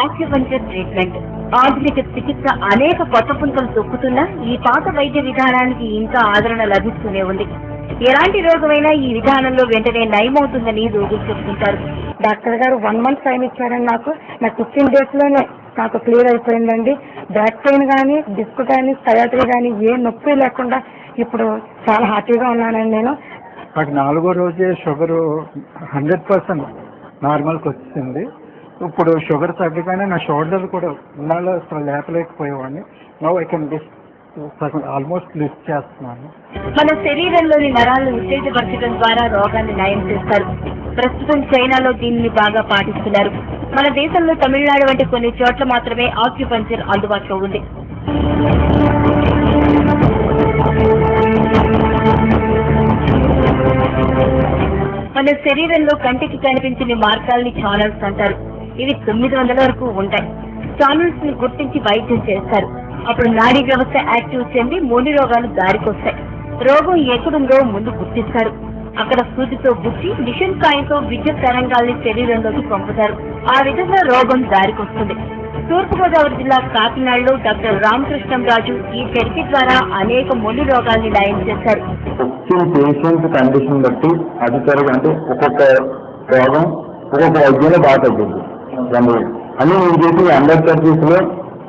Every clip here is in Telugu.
Acupuncture treatment. ఆధునిక చికిత్స అనేక కొత్త పుంతలు తొక్కుతున్నా ఈ పాత వైద్య విధానానికి ఇంకా ఆదరణ లభిస్తూనే ఉంది. ఎలాంటి రోగమైనా ఈ విధానంలో వెంటనే నయమవుతుందని రోగులు చెబుతుంటారు. డాక్టర్ గారు 1 month టైం ఇచ్చారండి. నాకు 15 days లోనే నాకు క్లియర్ అయిపోయిందండి. బ్యాక్ పెయిన్ కానీ, డిస్క్ కానీ, సయాట్రీ కానీ ఏ నొప్పి లేకుండా ఇప్పుడు చాలా హ్యాపీగా ఉన్నానండి. నేను నాకు 4వ రోజే షుగర్ 100% నార్మల్కి వచ్చింది. ఇప్పుడు షుగర్ తగ్గగానే నా షోల్డర్ కూడా ఉన్నాలో అసలు లేపలేకపోయేవాడిని. Now I can almost lift చేస్తున్నాను. మన శరీరంలోని నరాలను ఉత్తేజపరచడం ద్వారా రోగాన్ని నయం చేస్తారు. ప్రస్తుతం చైనాలో దీనిని బాగా పాటిస్తున్నారు. మన దేశంలో తమిళనాడు వంటి కొన్ని చోట్ల మాత్రమే ఆక్యుపంక్చర్ అందుబాటులో ఉంది. మన శరీరంలో కంటికి కనిపించని మార్గాల్ని ఛానల్స్ అంటారు. ఇవి 900 వరకు ఉంటాయి. ఛానల్స్ ని గుర్తించి వైద్యం చేస్తారు. అప్పుడు నాడీ వ్యవస్థ యాక్టివ్ చెంది మూని రోగాలు దారికొస్తాయి. రోగం ఎక్కడుందో ముందు గుర్తిస్తారు. అక్కడ సూదితో గుచ్చి మిషన్ కాయంతో విద్యుత్ తరంగాల్ని శరీరంలోకి పంపుతారు. ఆ విధంగా రోగం దారికొస్తుంది. తూర్పుగోదావరి జిల్లా కాకినాడలో డాక్టర్ రామకృష్ణంరాజు ఈ థెరపీ ద్వారా అనేక మొండి రోగాల్ని నయం చేశారు. పేషెంట్ కండిషన్ బట్టి అది అంటే ఒక్కొక్క రోగం ఒక్కొక్క వైద్యంలో బాగా తగ్గింది. అని నేను చేసి 100 సర్వీస్ లో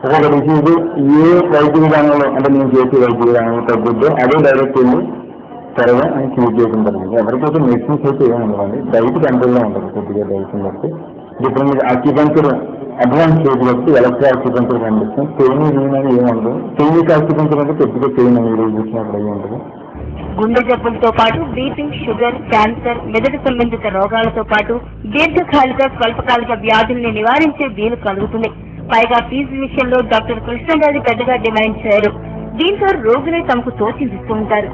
ఒక్కొక్క డిసీజ్ ఏ వైద్య విధానంలో అంటే నేను చేసే వైద్య విధానంలో తగ్గుద్దో అదే డైరెక్ట్ వెళ్ళి త్వరగా అని క్యూర్ చేయడం జరిగింది. ఎవరికైతే మెడిసిన్స్ అయితే ఏముండవండి, డైట్ కంట్రోల్లో ఉంటుంది. కొద్దిగా డైట్ బట్టి ఇప్పుడు మీరు ఆక్యుపంక్చర్ అడ్వాన్స్ స్టేజ్ బట్టి ఎలక్ట్రో ఆక్యుపంక్చర్ కనిపిస్తుంది. పెయిన్ అనేది ఏముండదు. క్లినిక్ ఆక్యుపంక్చర్ అంటే కొద్దిగా పెయిన్ అనేది చూసినప్పుడు అయ్యి ఉంటుంది. గుండె జబ్బులతో పాటు బీపీ, షుగర్, క్యాన్సర్, మెదడు సంబంధిత రోగాలతో పాటు దీర్ఘకాలిక, స్వల్పకాలిక వ్యాధుల్ని నివారించే వీలు కలుగుతుంది. పైగా ఫీజు విషయంలో డాక్టర్ కృష్ణరాజు పెద్దగా డిమాండ్ చేయరు. దీంతో రోగులే తమకు తోచిందిస్తూ ఉంటారు.